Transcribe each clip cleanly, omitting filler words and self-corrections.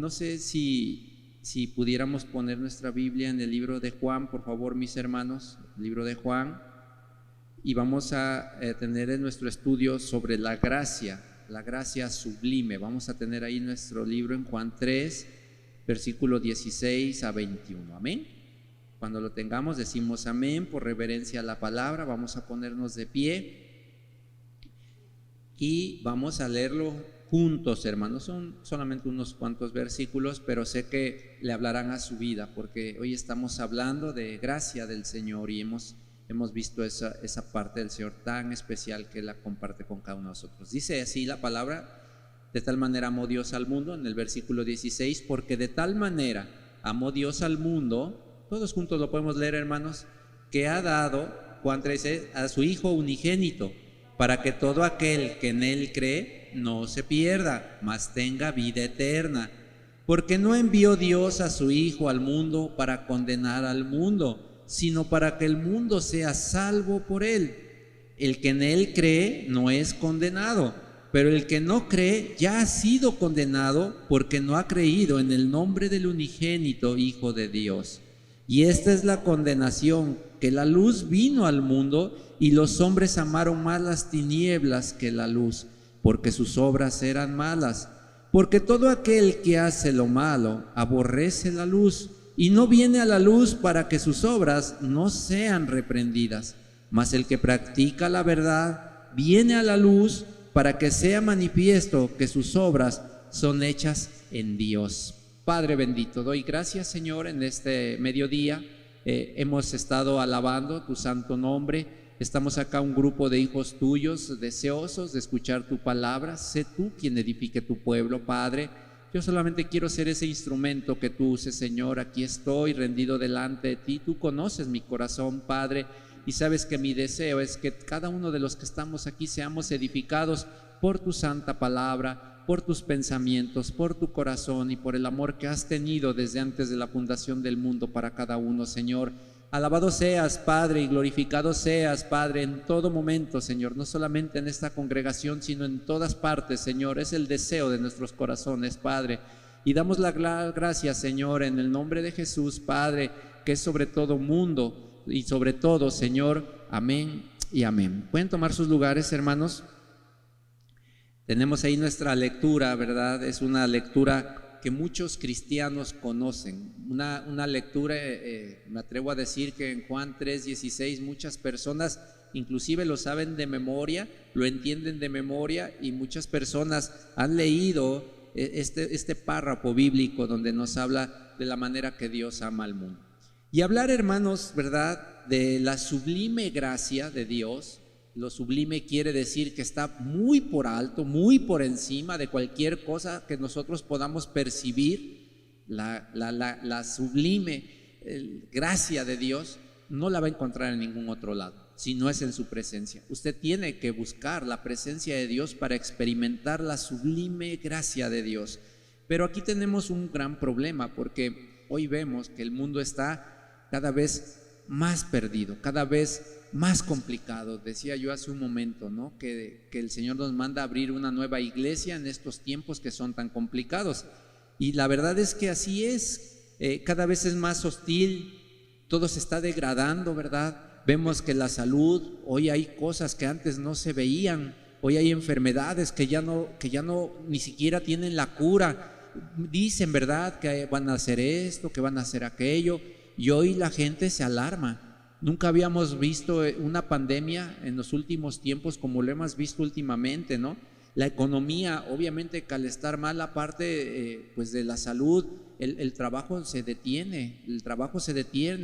no sé si pudiéramos poner nuestra Biblia en el libro de Juan, por favor, mis hermanos, el libro de Juan, y vamos a tener en nuestro estudio sobre la gracia sublime. Vamos a tener ahí nuestro libro en Juan 3, versículo 16 a 21, amén. Cuando lo tengamos decimos amén por reverencia a la palabra. Vamos a ponernos de pie y vamos a leerlo juntos, hermanos. Son solamente unos cuantos versículos, pero sé que le hablarán a su vida, porque hoy estamos hablando de gracia del Señor y hemos visto esa parte del Señor tan especial que la comparte con cada uno de nosotros. Dice así la palabra: de tal manera amó Dios al mundo, en el versículo 16, porque de tal manera amó Dios al mundo, todos juntos lo podemos leer, hermanos, que ha dado, Juan 13, a su Hijo unigénito, para que todo aquel que en Él cree no se pierda, mas tenga vida eterna. Porque no envió Dios a su Hijo al mundo para condenar al mundo, sino para que el mundo sea salvo por Él. El que en Él cree no es condenado, pero el que no cree ya ha sido condenado porque no ha creído en el nombre del unigénito Hijo de Dios. Y esta es la condenación, que la luz vino al mundo y los hombres amaron más las tinieblas que la luz, porque sus obras eran malas. Porque todo aquel que hace lo malo aborrece la luz y no viene a la luz para que sus obras no sean reprendidas. Mas el que practica la verdad viene a la luz para que sea manifiesto que sus obras son hechas en Dios. Padre bendito, doy gracias, Señor, en este mediodía. Hemos estado alabando tu santo nombre. Estamos acá un grupo de hijos tuyos deseosos de escuchar tu palabra. Sé tú quien edifique tu pueblo, Padre. Yo solamente quiero ser ese instrumento que tú uses, Señor. Aquí estoy rendido delante de ti. Tú conoces mi corazón, Padre, y sabes que mi deseo es que cada uno de los que estamos aquí seamos edificados por tu santa palabra, por tus pensamientos, por tu corazón y por el amor que has tenido desde antes de la fundación del mundo para cada uno, Señor. Alabado seas, Padre, y glorificado seas, Padre, en todo momento, Señor, no solamente en esta congregación, sino en todas partes, Señor. Es el deseo de nuestros corazones, Padre. Y damos la gracia, Señor, en el nombre de Jesús, Padre, que es sobre todo mundo y sobre todo, Señor. Amén y amén. ¿Pueden tomar sus lugares, hermanos? Tenemos ahí nuestra lectura, ¿verdad? Es una lectura que muchos cristianos conocen, una lectura, me atrevo a decir que en Juan 3:16 muchas personas inclusive lo saben de memoria, lo entienden de memoria, y muchas personas han leído este párrafo bíblico donde nos habla de la manera que Dios ama al mundo. Y hablar, hermanos, ¿verdad?, de la sublime gracia de Dios. Lo sublime quiere decir que está muy por alto, muy por encima de cualquier cosa que nosotros podamos percibir. La sublime gracia de Dios no la va a encontrar en ningún otro lado, si no es en su presencia. Usted tiene que buscar la presencia de Dios para experimentar la sublime gracia de Dios. Pero aquí tenemos un gran problema, porque hoy vemos que el mundo está cada vez más perdido, cada vez más complicado. Decía yo hace un momento, ¿no?, que el Señor nos manda a abrir una nueva iglesia en estos tiempos que son tan complicados. Y la verdad es que así es. Cada vez es más hostil, todo se está degradando, ¿verdad? Vemos que la salud, hoy hay cosas que antes no se veían, hoy hay enfermedades que ya no ni siquiera tienen la cura. Dicen, ¿verdad?, que van a hacer esto, que van a hacer aquello, y hoy la gente se alarma. Nunca habíamos visto una pandemia en los últimos tiempos como lo hemos visto últimamente, ¿no? La economía, obviamente, que al estar mal la parte pues de la salud, el trabajo se detiene,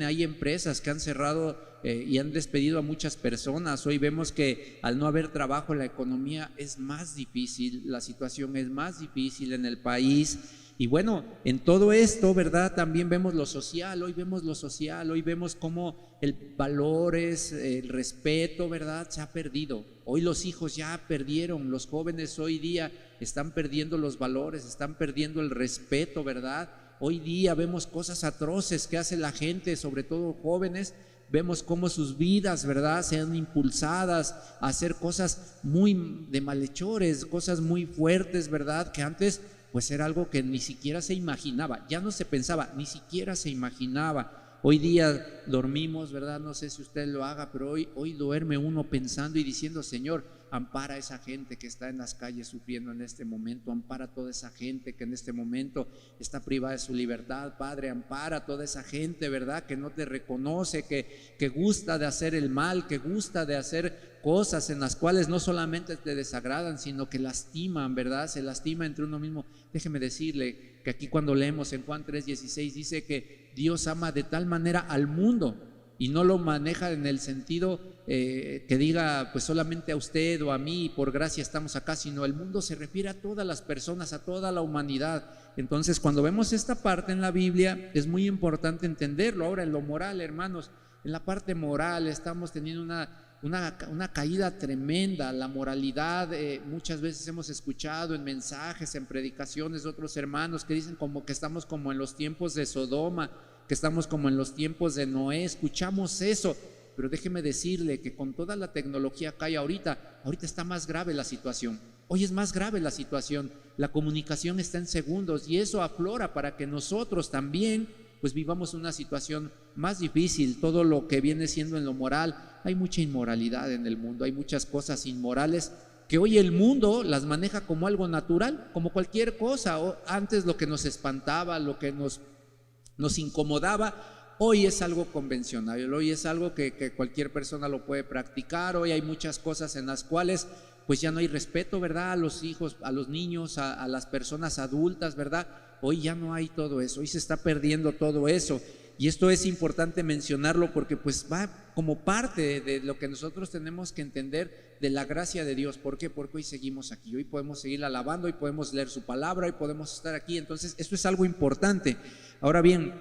hay empresas que han cerrado y han despedido a muchas personas. Hoy vemos que al no haber trabajo la economía es más difícil, la situación es más difícil en el país. Y bueno, en todo esto, ¿verdad?, también vemos lo social. Hoy vemos cómo el valores, el respeto, ¿verdad?, se ha perdido. Hoy los hijos ya perdieron, los jóvenes hoy día están perdiendo los valores, están perdiendo el respeto, ¿verdad? Hoy día vemos cosas atroces que hace la gente, sobre todo jóvenes. Vemos cómo sus vidas, ¿verdad?, sean impulsadas a hacer cosas muy de malhechores, cosas muy fuertes, ¿verdad?, que antes pues era algo que ni siquiera se imaginaba, ya no se pensaba, ni siquiera se imaginaba. Hoy día dormimos, ¿verdad? No sé si usted lo haga, pero hoy duerme uno pensando y diciendo: Señor, ampara a esa gente que está en las calles sufriendo en este momento, ampara a toda esa gente que en este momento está privada de su libertad, Padre, ampara a toda esa gente, ¿verdad?, que no te reconoce, que gusta de hacer el mal, que gusta de hacer cosas en las cuales no solamente te desagradan, sino que lastiman, ¿verdad?, se lastima entre uno mismo. Déjeme decirle que aquí, cuando leemos en Juan 3:16, dice que Dios ama de tal manera al mundo, y no lo maneja en el sentido que diga pues solamente a usted o a mí, por gracia estamos acá, sino el mundo se refiere a todas las personas, a toda la humanidad. Entonces, cuando vemos esta parte en la Biblia, es muy importante entenderlo. Ahora, en lo moral, hermanos, en la parte moral estamos teniendo una caída tremenda. La moralidad, muchas veces hemos escuchado en mensajes, en predicaciones de otros hermanos que dicen como que estamos como en los tiempos de Sodoma, que estamos como en los tiempos de Noé. Escuchamos eso, pero déjeme decirle que con toda la tecnología que hay ahorita está más grave la situación. Hoy es más grave la situación, la comunicación está en segundos, y eso aflora para que nosotros también pues vivamos una situación más difícil. Todo lo que viene siendo en lo moral, hay mucha inmoralidad en el mundo, hay muchas cosas inmorales que hoy el mundo las maneja como algo natural, como cualquier cosa. Antes lo que nos espantaba, lo que nos incomodaba, hoy es algo convencional, hoy es algo que cualquier persona lo puede practicar. Hoy hay muchas cosas en las cuales pues ya no hay respeto, ¿verdad?, a los hijos, a los niños, a las personas adultas, ¿verdad? Hoy ya no hay todo eso, hoy se está perdiendo todo eso, y esto es importante mencionarlo porque pues va como parte de lo que nosotros tenemos que entender de la gracia de Dios. ¿Por qué? Porque hoy seguimos aquí, hoy podemos seguir alabando, hoy podemos leer su palabra, hoy podemos estar aquí. Entonces esto es algo importante. Ahora bien,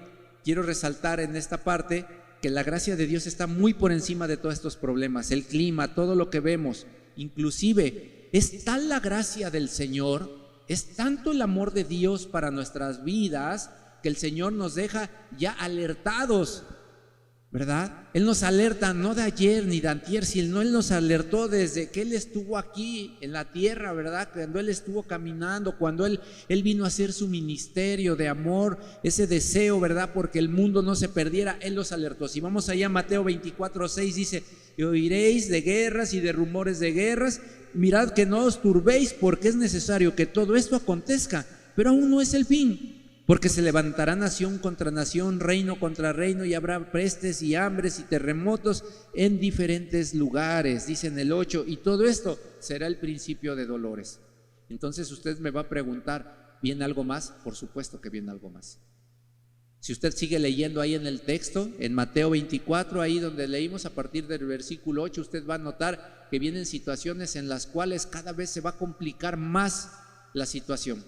quiero resaltar en esta parte que la gracia de Dios está muy por encima de todos estos problemas, el clima, todo lo que vemos. Inclusive es tal la gracia del Señor, es tanto el amor de Dios para nuestras vidas, que el Señor nos deja ya alertados, ¿verdad? Él nos alerta no de ayer ni de antier, sino Él nos alertó desde que Él estuvo aquí en la tierra, ¿verdad? Cuando Él estuvo caminando, cuando Él vino a hacer su ministerio de amor, ese deseo, ¿verdad?, porque el mundo no se perdiera. Él los alertó. Si vamos allá a Mateo 24:6, dice: y oiréis de guerras y de rumores de guerras, mirad que no os turbéis, porque es necesario que todo esto acontezca, pero aún no es el fin. Porque se levantará nación contra nación, reino contra reino, y habrá pestes y hambres y terremotos en diferentes lugares, dice en el 8, y todo esto será el principio de dolores. Entonces usted me va a preguntar, ¿viene algo más? Por supuesto que viene algo más. Si usted sigue leyendo ahí en el texto, en Mateo 24, ahí donde leímos a partir del versículo 8, usted va a notar que vienen situaciones en las cuales cada vez se va a complicar más la situación.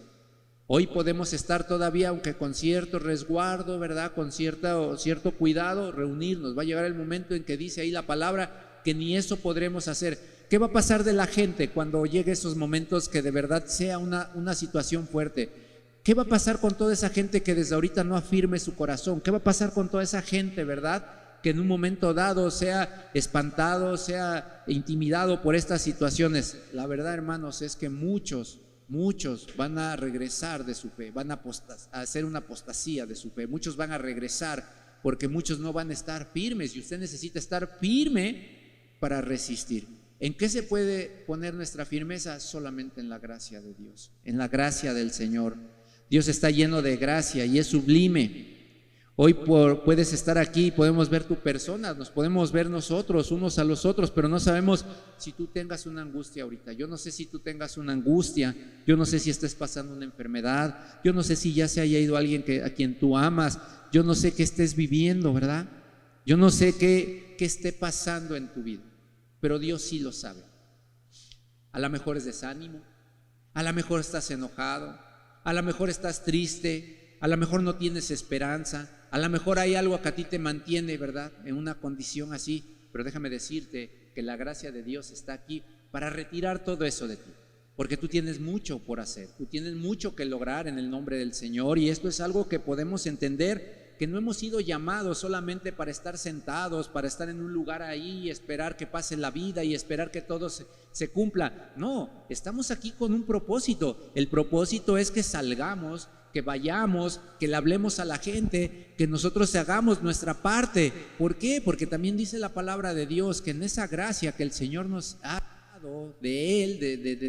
Hoy podemos estar todavía, aunque con cierto resguardo, ¿verdad?, con cierto cuidado, reunirnos. Va a llegar el momento en que dice ahí la palabra que ni eso podremos hacer. ¿Qué va a pasar de la gente cuando llegue esos momentos que de verdad sea una situación fuerte? ¿Qué va a pasar con toda esa gente que desde ahorita no afirme su corazón? ¿Qué va a pasar con toda esa gente, verdad?, que en un momento dado sea espantado, sea intimidado por estas situaciones. La verdad, hermanos, es que muchos van a regresar de su fe, van a hacer una apostasía de su fe. Muchos van a regresar porque muchos no van a estar firmes, y usted necesita estar firme para resistir. ¿En qué se puede poner nuestra firmeza? Solamente en la gracia de Dios, en la gracia del Señor. Dios está lleno de gracia y es sublime. Hoy puedes estar aquí, podemos ver tu persona, nos podemos ver nosotros unos a los otros, pero no sabemos si tú tengas una angustia ahorita. Yo no sé si tú tengas una angustia, yo no sé si estés pasando una enfermedad, yo no sé si ya se haya ido alguien a quien tú amas, yo no sé qué estés viviendo, ¿verdad? Yo no sé qué esté pasando en tu vida, pero Dios sí lo sabe. A lo mejor es desánimo, a lo mejor estás enojado, a lo mejor estás triste, a lo mejor no tienes esperanza, a lo mejor hay algo que a ti te mantiene, ¿verdad?, en una condición así. Pero déjame decirte que la gracia de Dios está aquí para retirar todo eso de ti, porque tú tienes mucho por hacer, tú tienes mucho que lograr en el nombre del Señor, y esto es algo que podemos entender que no hemos sido llamados solamente para estar sentados, para estar en un lugar ahí y esperar que pase la vida y esperar que todo se cumpla. No, estamos aquí con un propósito. El propósito es que salgamos, que vayamos, que le hablemos a la gente, que nosotros hagamos nuestra parte. ¿Por qué? Porque también dice la palabra de Dios que en esa gracia que el Señor nos ha dado de Él,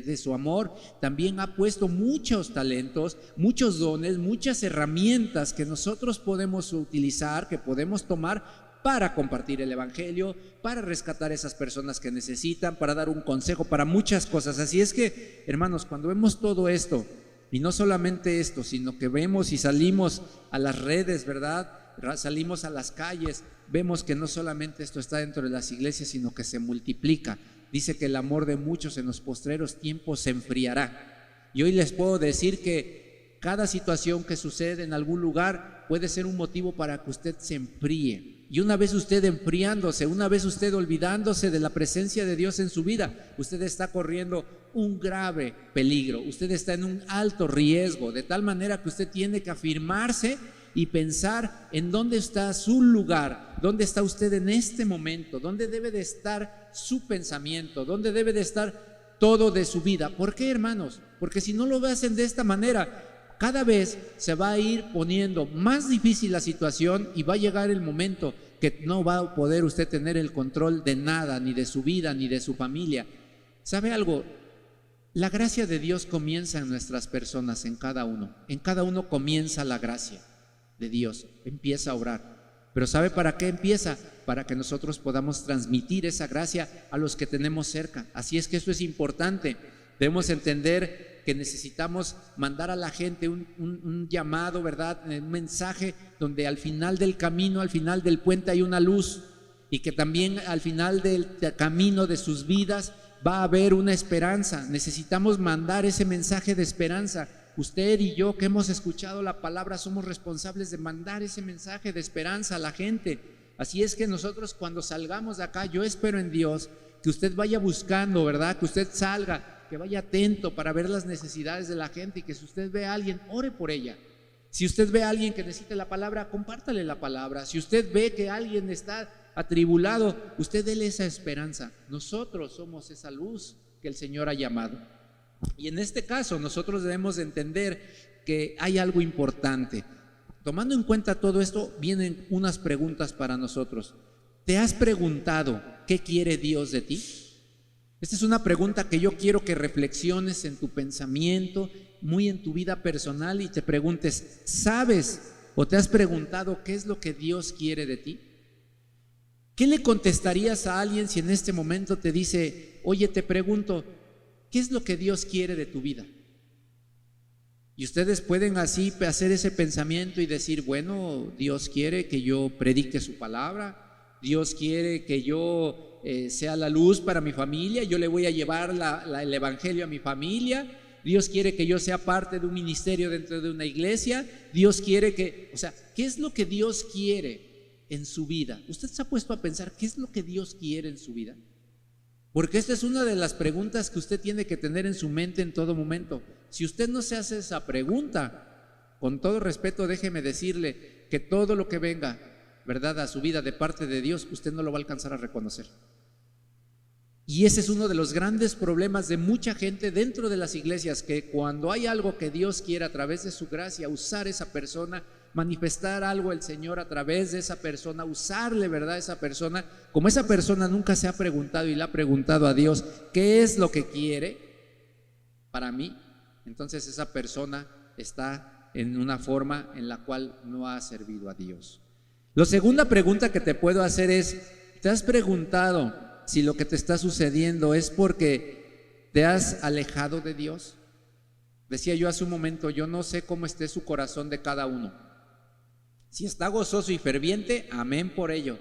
de su amor, también ha puesto muchos talentos, muchos dones, muchas herramientas que nosotros podemos utilizar, que podemos tomar para compartir el evangelio, para rescatar a esas personas que necesitan, para dar un consejo, para muchas cosas. Así es que, hermanos, cuando vemos todo esto, y no solamente esto, sino que vemos y salimos a las redes, ¿verdad? Salimos a las calles, vemos que no solamente esto está dentro de las iglesias, sino que se multiplica. Dice que el amor de muchos en los postreros tiempos se enfriará. Y hoy les puedo decir que cada situación que sucede en algún lugar puede ser un motivo para que usted se enfríe. Y una vez usted enfriándose, una vez usted olvidándose de la presencia de Dios en su vida, usted está corriendo un grave peligro, usted está en un alto riesgo, de tal manera que usted tiene que afirmarse y pensar en dónde está su lugar, dónde está usted en este momento, dónde debe de estar su pensamiento, dónde debe de estar todo de su vida. ¿Por qué, hermanos? Porque si no lo hacen de esta manera, cada vez se va a ir poniendo más difícil la situación y va a llegar el momento que no va a poder usted tener el control de nada, ni de su vida, ni de su familia. ¿Sabe algo? La gracia de Dios comienza en nuestras personas, en cada uno. En cada uno comienza la gracia de Dios, empieza a obrar. Pero ¿sabe para qué empieza? Para que nosotros podamos transmitir esa gracia a los que tenemos cerca. Así es que esto es importante. Debemos entender que necesitamos mandar a la gente un llamado, ¿verdad? Un mensaje donde al final del camino, al final del puente hay una luz, y que también al final del camino de sus vidas va a haber una esperanza. Necesitamos mandar ese mensaje de esperanza. Usted y yo que hemos escuchado la palabra somos responsables de mandar ese mensaje de esperanza a la gente. Así es que nosotros cuando salgamos de acá, yo espero en Dios que usted vaya buscando, ¿verdad? Que usted salga, que vaya atento para ver las necesidades de la gente, y que si usted ve a alguien, ore por ella. Si usted ve a alguien que necesite la palabra, compártale la palabra. Si usted ve que alguien está atribulado, usted déle esa esperanza. Nosotros somos esa luz que el Señor ha llamado. Y en este caso nosotros debemos de entender que hay algo importante. Tomando en cuenta todo esto, vienen unas preguntas para nosotros. ¿Te has preguntado qué quiere Dios de ti? Esta es una pregunta que yo quiero que reflexiones en tu pensamiento, muy en tu vida personal, y te preguntes, ¿sabes o te has preguntado qué es lo que Dios quiere de ti? ¿Qué le contestarías a alguien si en este momento te dice, oye, te pregunto, ¿qué es lo que Dios quiere de tu vida? Y ustedes pueden así hacer ese pensamiento y decir, bueno, Dios quiere que yo predique su palabra, Dios quiere que yo sea la luz para mi familia, yo le voy a llevar el evangelio a mi familia, Dios quiere que yo sea parte de un ministerio dentro de una iglesia, Dios quiere que, o sea, ¿qué es lo que Dios quiere en su vida? ¿Usted se ha puesto a pensar qué es lo que Dios quiere en su vida? Porque esta es una de las preguntas que usted tiene que tener en su mente en todo momento. Si usted no se hace esa pregunta, con todo respeto, déjeme decirle que todo lo que venga, ¿verdad?, a su vida de parte de Dios, usted no lo va a alcanzar a reconocer. Y ese es uno de los grandes problemas de mucha gente dentro de las iglesias, que cuando hay algo que Dios quiere a través de su gracia, usar esa persona, manifestar algo el Señor a través de esa persona, usarle, ¿verdad?, esa persona, como esa persona nunca se ha preguntado y le ha preguntado a Dios, ¿qué es lo que quiere para mí? Entonces esa persona está en una forma en la cual no ha servido a Dios. La segunda pregunta que te puedo hacer es, ¿te has preguntado si lo que te está sucediendo es porque te has alejado de Dios? Decía yo hace un momento, yo no sé cómo esté su corazón de cada uno. Si está gozoso y ferviente, amén por ello.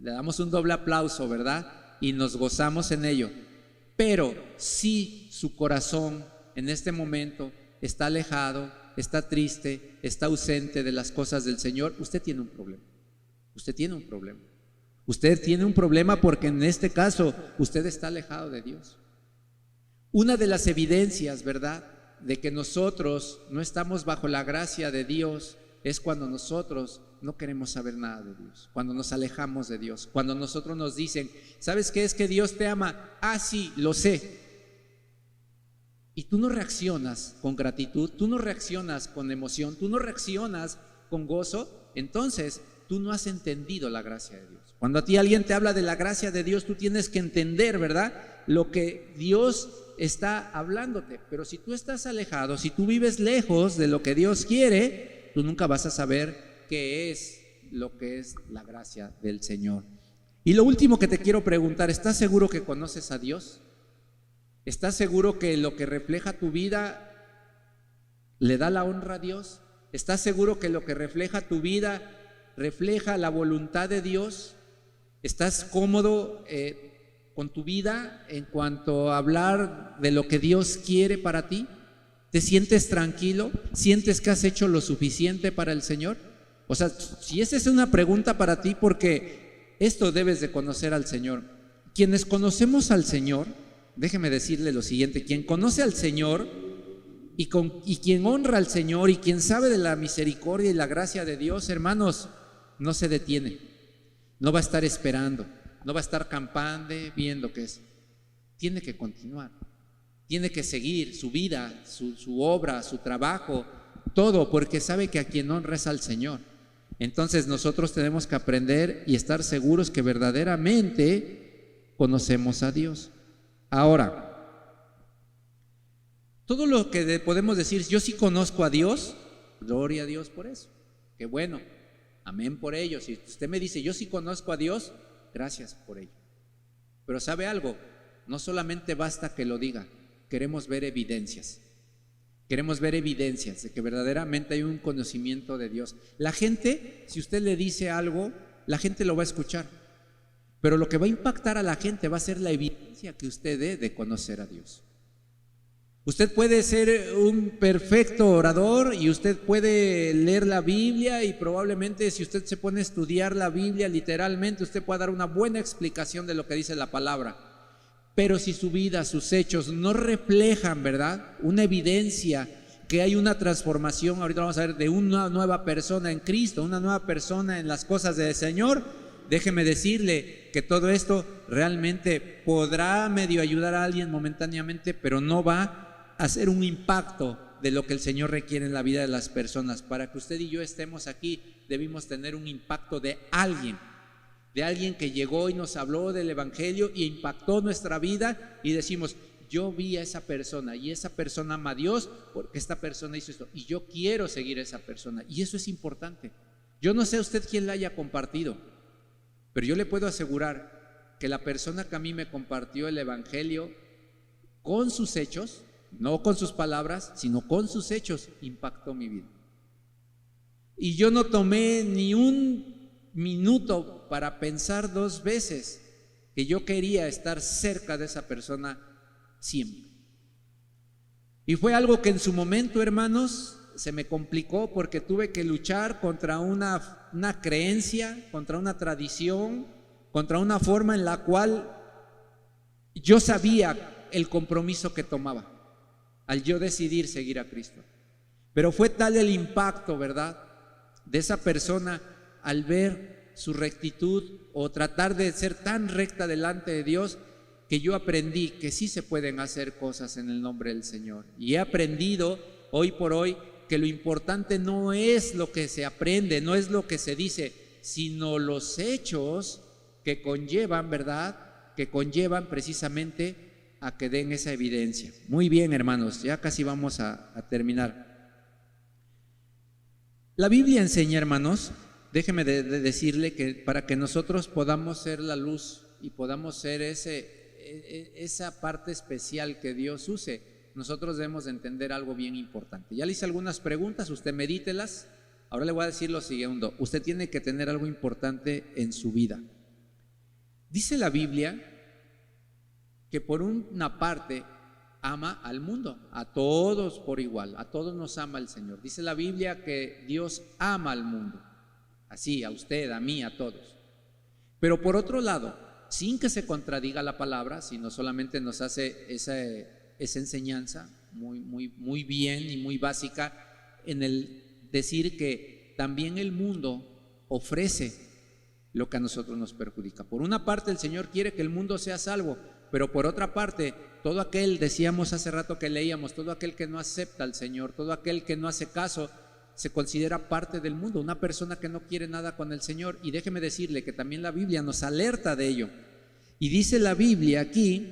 Le damos un doble aplauso, ¿verdad? Y nos gozamos en ello. Pero si su corazón en este momento está alejado, está triste, está ausente de las cosas del Señor, usted tiene un problema. Usted tiene un problema. Usted tiene un problema porque en este caso usted está alejado de Dios. Una de las evidencias, ¿verdad?, de que nosotros no estamos bajo la gracia de Dios es cuando nosotros no queremos saber nada de Dios, cuando nos alejamos de Dios, cuando nosotros nos dicen, ¿sabes qué es que Dios te ama? Ah, sí, lo sé. Y tú no reaccionas con gratitud, tú no reaccionas con emoción, tú no reaccionas con gozo, entonces tú no has entendido la gracia de Dios. Cuando a ti alguien te habla de la gracia de Dios, tú tienes que entender, ¿verdad?, lo que Dios está hablándote. Pero si tú estás alejado, si tú vives lejos de lo que Dios quiere, tú nunca vas a saber qué es lo que es la gracia del Señor. Y lo último que te quiero preguntar, ¿estás seguro que conoces a Dios? ¿Estás seguro que lo que refleja tu vida le da la honra a Dios? ¿Estás seguro que lo que refleja tu vida refleja la voluntad de Dios? ¿Estás cómodo con tu vida en cuanto a hablar de lo que Dios quiere para ti? ¿Te sientes tranquilo? ¿Sientes que has hecho lo suficiente para el Señor? O sea, si esa es una pregunta para ti, porque esto debes de conocer al Señor. Quienes conocemos al Señor, déjeme decirle lo siguiente: quien conoce al Señor y quien honra al Señor y quien sabe de la misericordia y la gracia de Dios, hermanos, no se detiene, no va a estar esperando, no va a estar campando viendo qué es. Tiene que continuar, tiene que seguir su vida, su obra, su trabajo, todo, porque sabe que a quien honra es al Señor. Entonces nosotros tenemos que aprender y estar seguros que verdaderamente conocemos a Dios. Ahora, todo lo que podemos decir, yo sí conozco a Dios, gloria a Dios por eso, qué bueno, amén por ello. Si usted me dice, yo sí conozco a Dios, gracias por ello. Pero ¿sabe algo? No solamente basta que lo diga, queremos ver evidencias. Queremos ver evidencias de que verdaderamente hay un conocimiento de Dios. La gente, si usted le dice algo, la gente lo va a escuchar. Pero lo que va a impactar a la gente va a ser la evidencia que usted dé de conocer a Dios. Usted puede ser un perfecto orador y usted puede leer la Biblia, y probablemente si usted se pone a estudiar la Biblia literalmente, usted puede dar una buena explicación de lo que dice la palabra. Pero si su vida, sus hechos no reflejan, ¿verdad?, una evidencia que hay una transformación, ahorita vamos a ver, de una nueva persona en Cristo, una nueva persona en las cosas del Señor, déjeme decirle que todo esto realmente podrá medio ayudar a alguien momentáneamente, pero no va a hacer un impacto de lo que el Señor requiere en la vida de las personas. Para que usted y yo estemos aquí, debimos tener un impacto de alguien que llegó y nos habló del Evangelio y impactó nuestra vida, y decimos, yo vi a esa persona y esa persona ama a Dios porque esta persona hizo esto y yo quiero seguir a esa persona. Y eso es importante. Yo no sé a usted quién la haya compartido, pero yo le puedo asegurar que la persona que a mí me compartió el Evangelio, con sus hechos, no con sus palabras, sino con sus hechos, impactó mi vida. Y yo no tomé ni un minuto para pensar dos veces que yo quería estar cerca de esa persona siempre. Y fue algo que en su momento, hermanos, se me complicó porque tuve que luchar contra una creencia, contra una tradición, contra una forma en la cual yo sabía el compromiso que tomaba al yo decidir seguir a Cristo. Pero fue tal el impacto, ¿verdad?, de esa persona al ver su rectitud o tratar de ser tan recta delante de Dios, que yo aprendí que sí se pueden hacer cosas en el nombre del Señor. Y he aprendido hoy por hoy que lo importante no es lo que se aprende, no es lo que se dice, sino los hechos que conllevan, ¿verdad?, que conllevan precisamente a que den esa evidencia. Muy bien, hermanos, ya casi vamos a terminar. La Biblia enseña, hermanos, déjeme decirle que para que nosotros podamos ser la luz y podamos ser esa parte especial que Dios use, nosotros debemos de entender algo bien importante. Ya le hice algunas preguntas, usted medítelas. Ahora le voy a decir lo siguiente: usted tiene que tener algo importante en su vida. Dice la Biblia que por una parte ama al mundo, a todos por igual, a todos nos ama el Señor. Dice la Biblia que Dios ama al mundo, así, a usted, a mí, a todos. Pero por otro lado, sin que se contradiga la palabra, sino solamente nos hace esa enseñanza muy bien y muy básica en el decir que también el mundo ofrece lo que a nosotros nos perjudica. Por una parte, el Señor quiere que el mundo sea salvo, pero por otra parte, todo aquel, decíamos hace rato que leíamos, todo aquel que no acepta al Señor, todo aquel que no hace caso, se considera parte del mundo, una persona que no quiere nada con el Señor. Y déjeme decirle que también la Biblia nos alerta de ello. Y dice la Biblia aquí,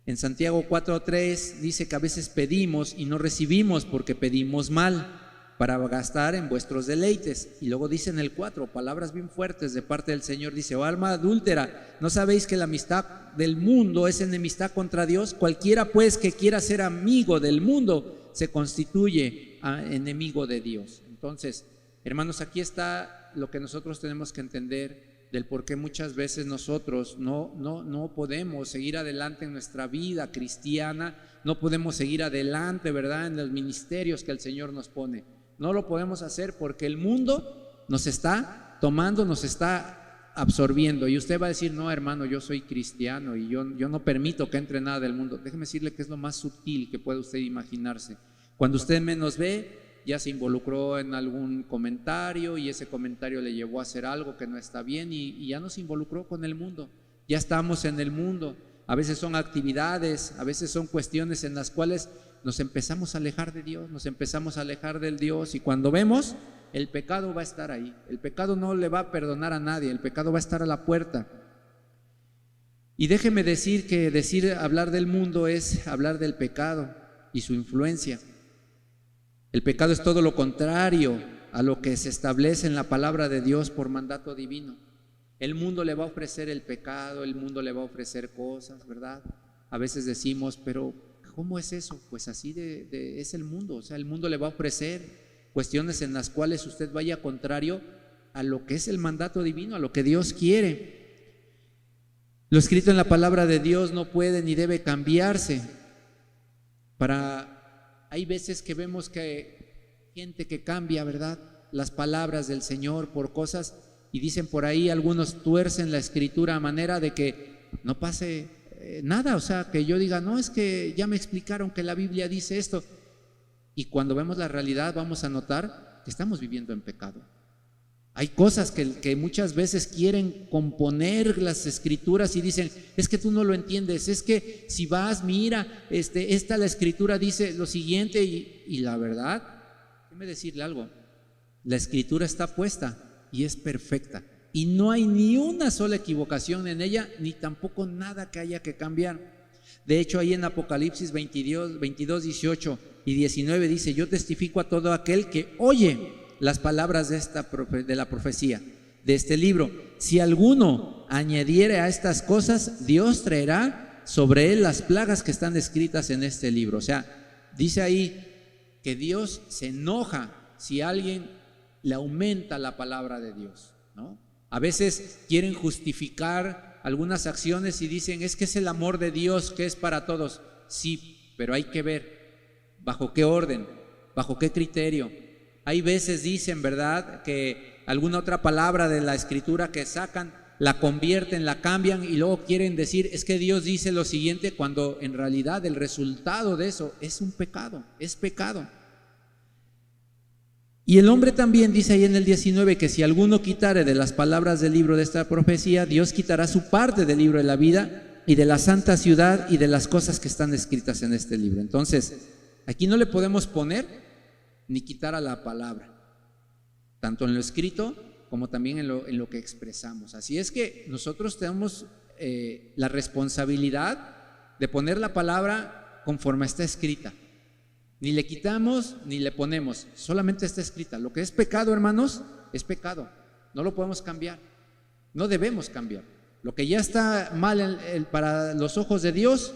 en Santiago 4:3, dice que a veces pedimos y no recibimos porque pedimos mal, para gastar en vuestros deleites. Y luego dice en el 4, palabras bien fuertes de parte del Señor, dice: oh alma adúltera, ¿no sabéis que la amistad del mundo es enemistad contra Dios? Cualquiera pues que quiera ser amigo del mundo se constituye enemigo de Dios. Entonces, hermanos, aquí está lo que nosotros tenemos que entender del por qué muchas veces nosotros no podemos seguir adelante en nuestra vida cristiana, no podemos seguir adelante, ¿verdad?, en los ministerios que el Señor nos pone. No lo podemos hacer porque el mundo nos está tomando, nos está absorbiendo. Y usted va a decir: no, hermano, yo soy cristiano y yo no permito que entre nada del mundo. Déjeme decirle que es lo más sutil que puede usted imaginarse. Cuando usted menos ve, ya se involucró en algún comentario y ese comentario le llevó a hacer algo que no está bien y ya nos involucró con el mundo. Ya estamos en el mundo. A veces son actividades, a veces son cuestiones en las cuales nos empezamos a alejar de Dios, nos empezamos a alejar del Dios, y cuando vemos, el pecado va a estar ahí. El pecado no le va a perdonar a nadie, el pecado va a estar a la puerta. Y déjeme decir que hablar del mundo es hablar del pecado y su influencia. El pecado es todo lo contrario a lo que se establece en la palabra de Dios por mandato divino. El mundo le va a ofrecer el pecado, el mundo le va a ofrecer cosas, ¿verdad? A veces decimos: pero ¿cómo es eso? Pues así es el mundo. O sea, el mundo le va a ofrecer cuestiones en las cuales usted vaya contrario a lo que es el mandato divino, a lo que Dios quiere. Lo escrito en la palabra de Dios no puede ni debe cambiarse. Hay veces que vemos que gente que cambia, ¿verdad?, las palabras del Señor por cosas, y dicen por ahí, algunos tuercen la escritura a manera de que no pase nada. O sea, que yo diga: no, es que ya me explicaron que la Biblia dice esto, y cuando vemos la realidad vamos a notar que estamos viviendo en pecado. Hay cosas que muchas veces quieren componer las escrituras y dicen: es que tú no lo entiendes, es que si vas, mira, la escritura dice lo siguiente, y la verdad, déjeme decirle algo, la escritura está puesta y es perfecta, y no hay ni una sola equivocación en ella, ni tampoco nada que haya que cambiar. De hecho, ahí en Apocalipsis 22, 18 y 19 dice: yo testifico a todo aquel que oye las palabras de la profecía de este libro. Si alguno añadiere a estas cosas, Dios traerá sobre él las plagas que están escritas en este libro. O sea, dice ahí que Dios se enoja si alguien le aumenta la palabra de Dios, ¿no? A veces quieren justificar algunas acciones y dicen: es que es el amor de Dios que es para todos. Sí, pero hay que ver bajo qué orden, bajo qué criterio. Hay veces dicen, ¿verdad?, que alguna otra palabra de la escritura que sacan, la convierten, la cambian, y luego quieren decir: es que Dios dice lo siguiente, cuando en realidad el resultado de eso es un pecado, es pecado. Y el hombre también dice ahí en el 19 que si alguno quitare de las palabras del libro de esta profecía, Dios quitará su parte del libro de la vida y de la santa ciudad y de las cosas que están escritas en este libro. Entonces, aquí no le podemos poner ni quitar a la palabra, tanto en lo escrito como también en lo que expresamos. Así es que nosotros tenemos la responsabilidad de poner la palabra conforme está escrita. Ni le quitamos ni le ponemos, solamente está escrita. Lo que es pecado, hermanos, es pecado, no lo podemos cambiar, no debemos cambiar. Lo que ya está mal para los ojos de Dios,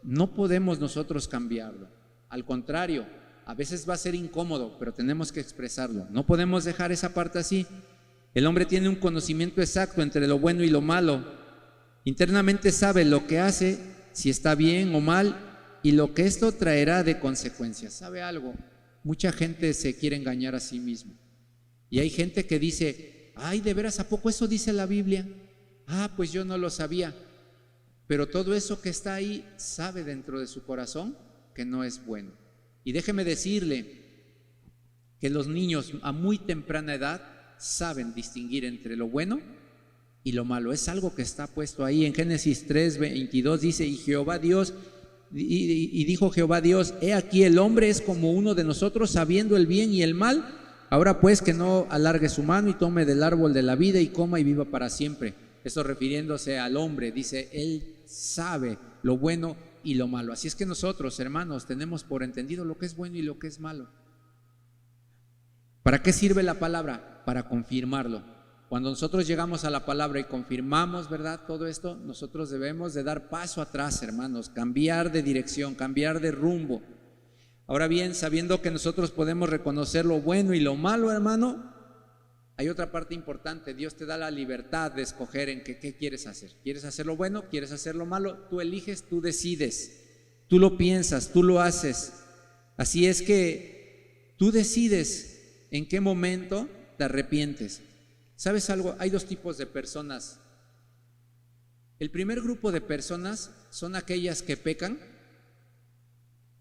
no podemos nosotros cambiarlo. Al contrario, a veces va a ser incómodo, pero tenemos que expresarlo. No podemos dejar esa parte así. El hombre tiene un conocimiento exacto entre lo bueno y lo malo. Internamente sabe lo que hace, si está bien o mal, y lo que esto traerá de consecuencias. ¿Sabe algo? Mucha gente se quiere engañar a sí mismo. Y hay gente que dice: ay, ¿de veras a poco eso dice la Biblia? Ah, pues yo no lo sabía. Pero todo eso que está ahí sabe dentro de su corazón que no es bueno. Y déjeme decirle que los niños a muy temprana edad saben distinguir entre lo bueno y lo malo. Es algo que está puesto ahí en Génesis 3:22, dice, y dijo Jehová Dios, he aquí el hombre es como uno de nosotros, sabiendo el bien y el mal. Ahora pues que no alargue su mano y tome del árbol de la vida y coma y viva para siempre. Esto refiriéndose al hombre, dice, él sabe lo bueno y lo malo. Así es que nosotros, hermanos, tenemos por entendido lo que es bueno y lo que es malo. ¿Para qué sirve la palabra? Para confirmarlo. Cuando nosotros llegamos a la palabra y confirmamos, ¿verdad?, todo esto, nosotros debemos de dar paso atrás, hermanos, cambiar de dirección, cambiar de rumbo. Ahora bien, sabiendo que nosotros podemos reconocer lo bueno y lo malo, hermano, hay otra parte importante. Dios te da la libertad de escoger en qué quieres hacer. ¿Quieres hacer lo bueno? ¿Quieres hacer lo malo? Tú eliges, tú decides, tú lo piensas, tú lo haces. Así es que tú decides en qué momento te arrepientes. ¿Sabes algo? Hay dos tipos de personas. El primer grupo de personas son aquellas que pecan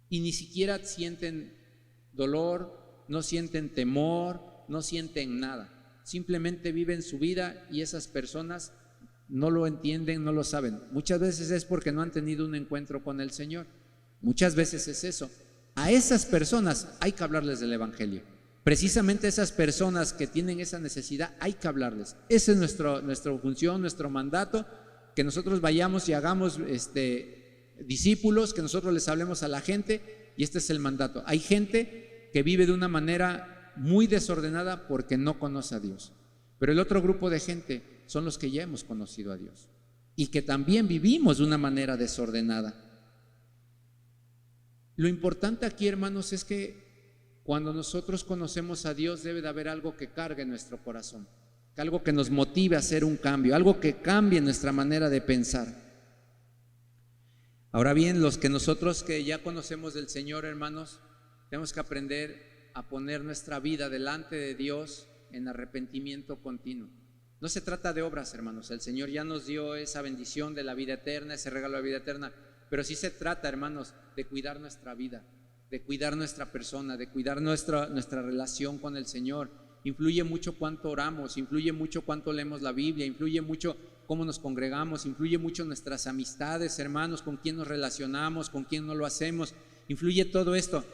y ni siquiera sienten dolor, no sienten temor, no sienten nada. Simplemente viven su vida y esas personas no lo entienden, no lo saben. Muchas veces es porque no han tenido un encuentro con el Señor. Muchas veces es eso. A esas personas hay que hablarles del Evangelio. Precisamente a esas personas que tienen esa necesidad hay que hablarles. Esa es nuestra función, nuestro mandato, que nosotros vayamos y hagamos discípulos, que nosotros les hablemos a la gente, y este es el mandato. Hay gente que vive de una manera muy desordenada porque no conoce a Dios, pero el otro grupo de gente son los que ya hemos conocido a Dios y que también vivimos de una manera desordenada. Lo importante aquí, hermanos, es que cuando nosotros conocemos a Dios debe de haber algo que cargue nuestro corazón, algo que nos motive a hacer un cambio, algo que cambie nuestra manera de pensar. Ahora bien, los que nosotros que ya conocemos del Señor, hermanos, tenemos que aprender a poner nuestra vida delante de Dios en arrepentimiento continuo. No se trata de obras, hermanos. El Señor ya nos dio esa bendición de la vida eterna, ese regalo de la vida eterna, pero sí se trata, hermanos, de cuidar nuestra vida, de cuidar nuestra persona, de cuidar nuestra relación con el Señor. Influye mucho cuánto oramos, influye mucho cuánto leemos la Biblia, influye mucho cómo nos congregamos, influye mucho nuestras amistades, hermanos, con quién nos relacionamos, con quién no lo hacemos, influye todo esto.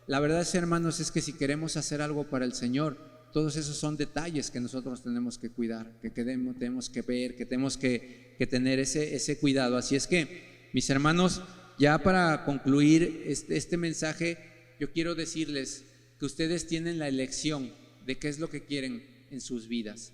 La verdad, hermanos, es que si queremos hacer algo para el Señor, todos esos son detalles que nosotros tenemos que cuidar, que tenemos que ver, que tenemos que tener ese cuidado. Así es que, mis hermanos, ya para concluir este mensaje, yo quiero decirles que ustedes tienen la elección de qué es lo que quieren en sus vidas.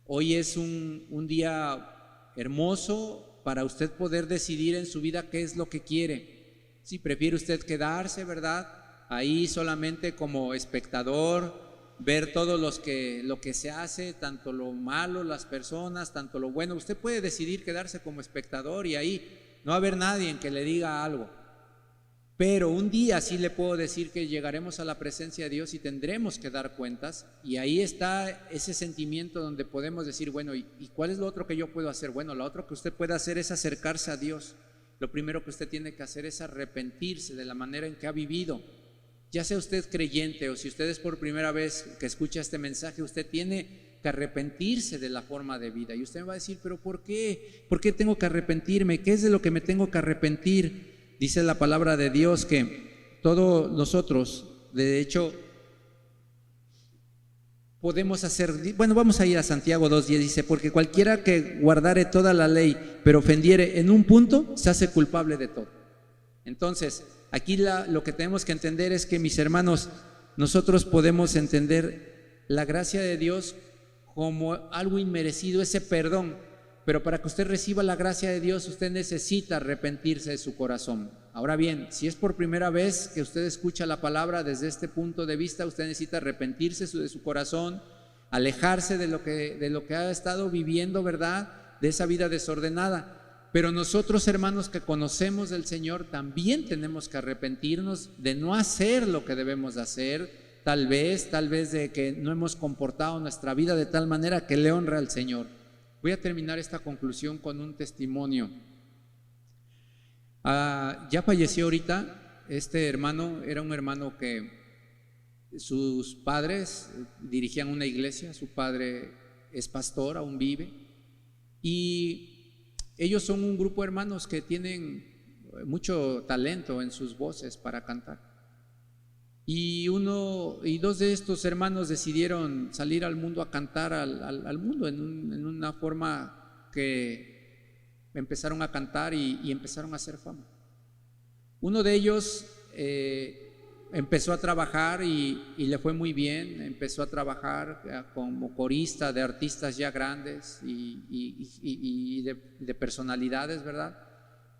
Hoy es un día hermoso para usted poder decidir en su vida qué es lo que quiere. Si prefiere usted quedarse, ¿verdad?, ahí solamente como espectador, ver todo lo que se hace, tanto lo malo, las personas, tanto lo bueno. Usted puede decidir quedarse como espectador y ahí no va a haber nadie en que le diga algo. Pero un día sí le puedo decir que llegaremos a la presencia de Dios y tendremos que dar cuentas, y ahí está ese sentimiento donde podemos decir, bueno, ¿y cuál es lo otro que yo puedo hacer? Bueno, lo otro que usted puede hacer es acercarse a Dios. Lo primero que usted tiene que hacer es arrepentirse de la manera en que ha vivido. Ya sea usted creyente o si usted es por primera vez que escucha este mensaje, usted tiene que arrepentirse de la forma de vida. Y usted me va a decir, ¿pero por qué? ¿Por qué tengo que arrepentirme? ¿Qué es de lo que me tengo que arrepentir? Dice la palabra de Dios que todos nosotros, de hecho, podemos hacer, bueno, vamos a ir a Santiago 2:10, dice, porque cualquiera que guardare toda la ley, pero ofendiere en un punto, se hace culpable de todo. Entonces, aquí lo que tenemos que entender es que, mis hermanos, nosotros podemos entender la gracia de Dios como algo inmerecido, ese perdón, pero para que usted reciba la gracia de Dios, usted necesita arrepentirse de su corazón. Ahora bien, si es por primera vez que usted escucha la palabra desde este punto de vista, usted necesita arrepentirse de su corazón, alejarse de lo que ha estado viviendo, ¿verdad?, de esa vida desordenada. Pero nosotros, hermanos, que conocemos del Señor, también tenemos que arrepentirnos de no hacer lo que debemos de hacer, tal vez de que no hemos comportado nuestra vida de tal manera que le honra al Señor. Voy a terminar esta conclusión con un testimonio. Ya falleció ahorita este hermano, era un hermano que sus padres dirigían una iglesia, su padre es pastor, aún vive, y ellos son un grupo de hermanos que tienen mucho talento en sus voces para cantar. Y dos de estos hermanos decidieron salir al mundo a cantar al mundo en una forma que empezaron a cantar y empezaron a hacer fama. Uno de ellos empezó a trabajar y le fue muy bien, empezó a trabajar como corista de artistas ya grandes y de personalidades, ¿verdad?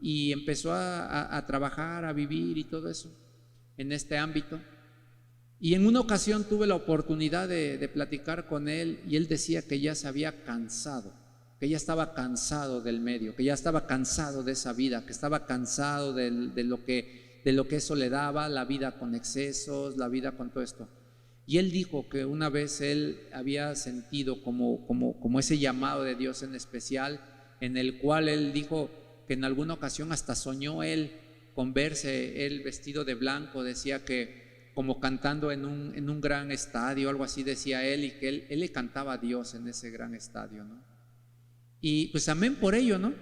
Y empezó a trabajar, a vivir y todo eso en este ámbito. Y en una ocasión tuve la oportunidad de platicar con él y él decía que ya se había cansado, que ya estaba cansado del medio, que ya estaba cansado de esa vida, que estaba cansado de lo que eso le daba, la vida con excesos, la vida con todo esto. Y él dijo que una vez él había sentido como ese llamado de Dios en especial, en el cual él dijo que en alguna ocasión hasta soñó él con verse él vestido de blanco, decía que como cantando en un gran estadio, algo así decía él, y que él le cantaba a Dios en ese gran estadio, ¿no? Y pues amén por ello, ¿no?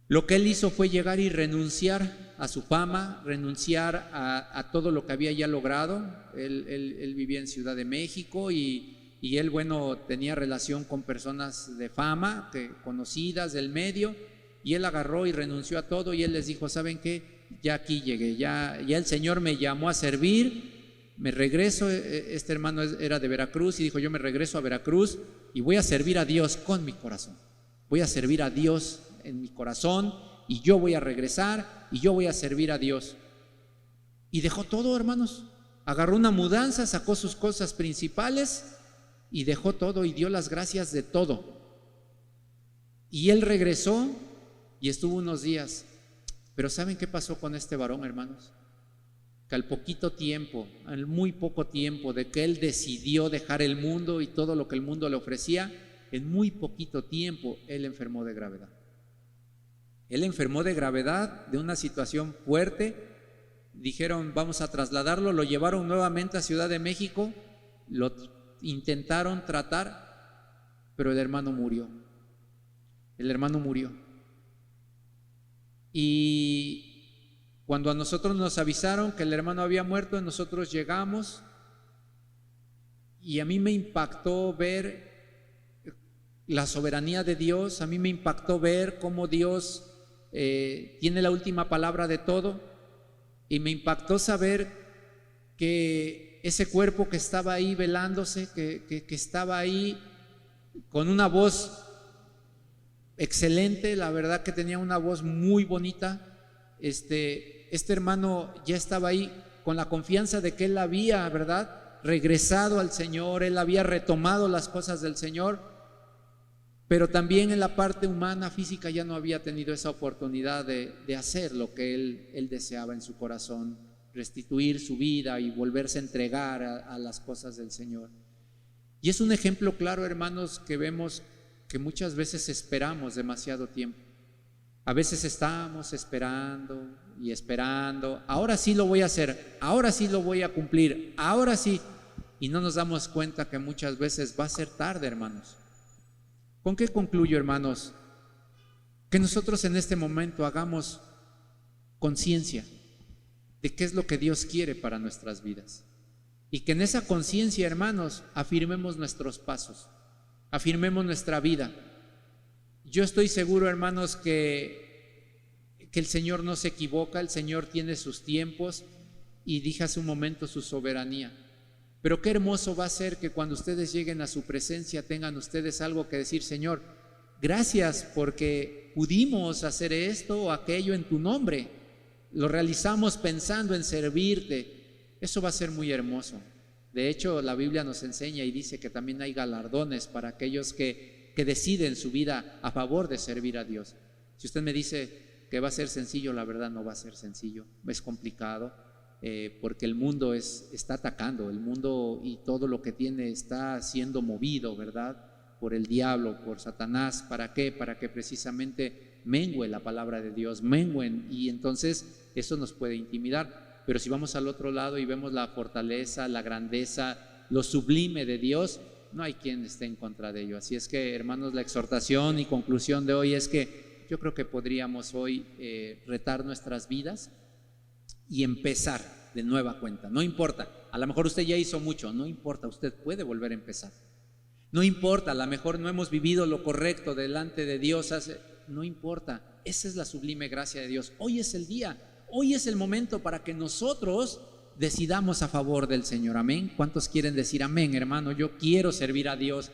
Lo que él hizo fue llegar y renunciar a su fama, renunciar a todo lo que había ya logrado. Él vivía en Ciudad de México y él, bueno, tenía relación con personas de fama, conocidas del medio, y él agarró y renunció a todo y él les dijo, ¿saben qué? Ya aquí llegué, ya el Señor me llamó a servir, me regreso. Este hermano era de Veracruz y dijo, yo me regreso a Veracruz y voy a servir a Dios con mi corazón, voy a servir a Dios en mi corazón y yo voy a regresar y yo voy a servir a Dios. Y dejó todo, hermanos, agarró una mudanza, sacó sus cosas principales y dejó todo y dio las gracias de todo. Y él regresó y estuvo unos días. Pero ¿saben qué pasó con este varón, hermanos? Que al poquito tiempo, al muy poco tiempo de que él decidió dejar el mundo y todo lo que el mundo le ofrecía, en muy poquito tiempo él enfermó de gravedad. Él enfermó de gravedad, de una situación fuerte. Dijeron, vamos a trasladarlo, lo llevaron nuevamente a Ciudad de México, lo intentaron tratar, pero el hermano murió. El hermano murió. Y cuando a nosotros nos avisaron que el hermano había muerto, nosotros llegamos y a mí me impactó ver la soberanía de Dios, a mí me impactó ver cómo Dios tiene la última palabra de todo, y me impactó saber que ese cuerpo que estaba ahí velándose, que estaba ahí con una voz excelente, la verdad que tenía una voz muy bonita. Este hermano ya estaba ahí con la confianza de que él había, ¿verdad?, regresado al Señor, él había retomado las cosas del Señor, pero también en la parte humana, física, ya no había tenido esa oportunidad de hacer lo que él deseaba en su corazón, restituir su vida y volverse a entregar a las cosas del Señor. Y es un ejemplo claro, hermanos, que vemos que muchas veces esperamos demasiado tiempo. A veces estamos esperando y esperando, ahora sí lo voy a hacer, ahora sí lo voy a cumplir, ahora sí, y no nos damos cuenta que muchas veces va a ser tarde, hermanos. ¿Con qué concluyo, hermanos? Que nosotros en este momento hagamos conciencia de qué es lo que Dios quiere para nuestras vidas, y que en esa conciencia, hermanos, afirmemos nuestros pasos, afirmemos nuestra vida. Yo estoy seguro, hermanos, que el Señor no se equivoca, el Señor tiene sus tiempos y dije hace un momento su soberanía. Pero qué hermoso va a ser que cuando ustedes lleguen a su presencia tengan ustedes algo que decir: Señor, gracias porque pudimos hacer esto o aquello en tu nombre, lo realizamos pensando en servirte. Eso va a ser muy hermoso. De hecho, la Biblia nos enseña y dice que también hay galardones para aquellos que deciden su vida a favor de servir a Dios. Si usted me dice que va a ser sencillo, la verdad no va a ser sencillo, es complicado, porque el mundo está atacando, el mundo y todo lo que tiene está siendo movido, ¿verdad?, por el diablo, por Satanás. ¿Para qué? Para que precisamente mengüe la palabra de Dios, mengüen, y entonces eso nos puede intimidar. pero si vamos al otro lado y vemos la fortaleza, la grandeza, lo sublime de Dios, no hay quien esté en contra de ello. Así es que, hermanos, la exhortación y conclusión de hoy es que yo creo que podríamos hoy retar nuestras vidas y empezar de nueva cuenta. No importa, a lo mejor usted ya hizo mucho, no importa, usted puede volver a empezar. No importa, a lo mejor no hemos vivido lo correcto delante de Dios, no importa, esa es la sublime gracia de Dios. Hoy es el día, hoy es el momento para que nosotros decidamos a favor del Señor. Amén. ¿Cuántos quieren decir amén, hermano? Yo quiero servir a Dios.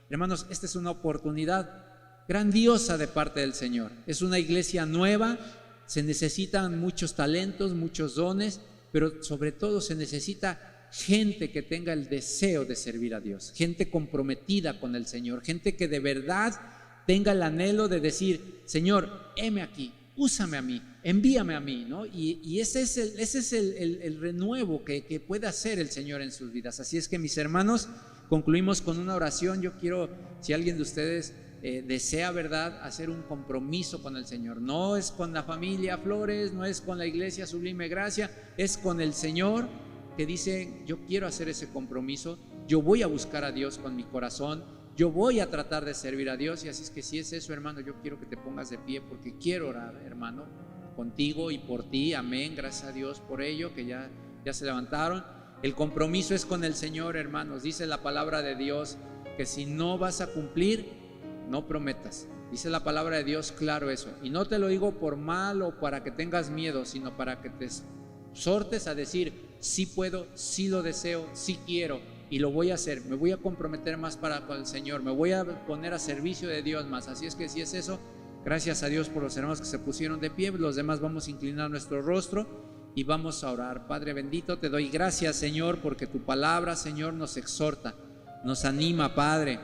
Hermanos, esta es una oportunidad grandiosa de parte del Señor. Es una iglesia nueva, se necesitan muchos talentos, muchos dones, pero sobre todo se necesita gente que tenga el deseo de servir a Dios, gente comprometida con el Señor, gente que de verdad tenga el anhelo de decir: Señor, heme aquí, úsame a mí, envíame a mí, ¿no? Y ese es el renuevo que puede hacer el Señor en sus vidas. Así es que, mis hermanos, concluimos con una oración. Yo quiero, si alguien de ustedes desea, ¿verdad?, hacer un compromiso con el Señor. No es con la familia Flores, no es con la iglesia Sublime Gracia, es con el Señor, que dice: yo quiero hacer ese compromiso, yo voy a buscar a Dios con mi corazón, yo voy a tratar de servir a Dios. Y así es que, si es eso, hermano, yo quiero que te pongas de pie, porque quiero orar, hermano, contigo y por ti. Amén, gracias a Dios por ello, que ya se levantaron. El compromiso es con el Señor, hermanos. Dice la palabra de Dios que si no vas a cumplir, no prometas. Dice la palabra de Dios claro eso. Y no te lo digo por mal o para que tengas miedo, sino para que te exhortes a decir: sí puedo, sí lo deseo, sí quiero y lo voy a hacer. Me voy a comprometer más con el Señor, me voy a poner a servicio de Dios más. Así es que, si es eso, gracias a Dios por los hermanos que se pusieron de pie. Los demás vamos a inclinar nuestro rostro y vamos a orar. Padre bendito, te doy gracias, Señor, porque tu palabra, Señor, nos exhorta, nos anima, Padre,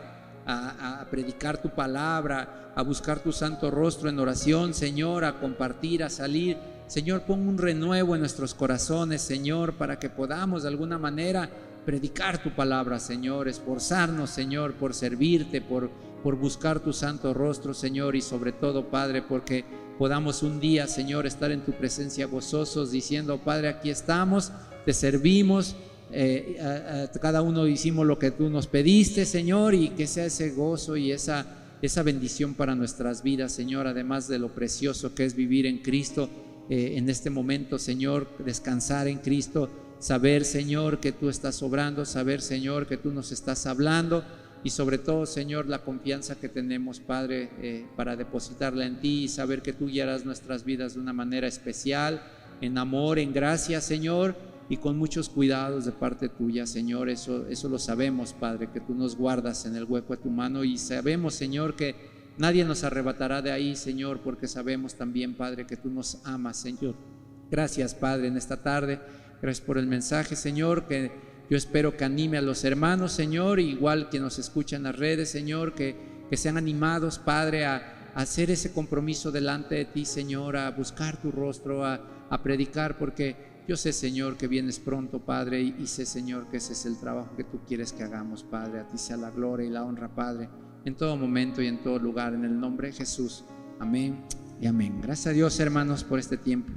a predicar tu palabra, a buscar tu santo rostro en oración, Señor, a compartir, a salir. Señor, pon un renuevo en nuestros corazones, Señor, para que podamos de alguna manera predicar tu palabra, Señor, esforzarnos, Señor, por servirte, por buscar tu santo rostro, Señor, y sobre todo, Padre, porque podamos un día, Señor, estar en tu presencia gozosos, diciendo: Padre, aquí estamos, te servimos, cada uno hicimos lo que tú nos pediste, Señor, y que sea ese gozo y esa bendición para nuestras vidas, Señor, además de lo precioso que es vivir en Cristo. En este momento, Señor, descansar en Cristo, saber, Señor, que tú estás obrando, saber, Señor, que tú nos estás hablando, y sobre todo, Señor, la confianza que tenemos, Padre, para depositarla en ti y saber que tú guiarás nuestras vidas de una manera especial, en amor, en gracia, Señor, y con muchos cuidados de parte tuya, Señor. Eso lo sabemos, Padre, que tú nos guardas en el hueco de tu mano, y sabemos, Señor, que nadie nos arrebatará de ahí, Señor, porque sabemos también, Padre, que tú nos amas, Señor. Gracias, Padre, en esta tarde. Gracias por el mensaje, Señor, que yo espero que anime a los hermanos, Señor, igual que nos escuchan en las redes, Señor, que sean animados, Padre, a hacer ese compromiso delante de ti, Señor, a buscar tu rostro, a predicar, porque yo sé, Señor, que vienes pronto, Padre, y sé, Señor, que ese es el trabajo que tú quieres que hagamos, Padre. A ti sea la gloria y la honra, Padre, en todo momento y en todo lugar, en el nombre de Jesús. Amén y amén. Gracias a Dios, hermanos, por este tiempo.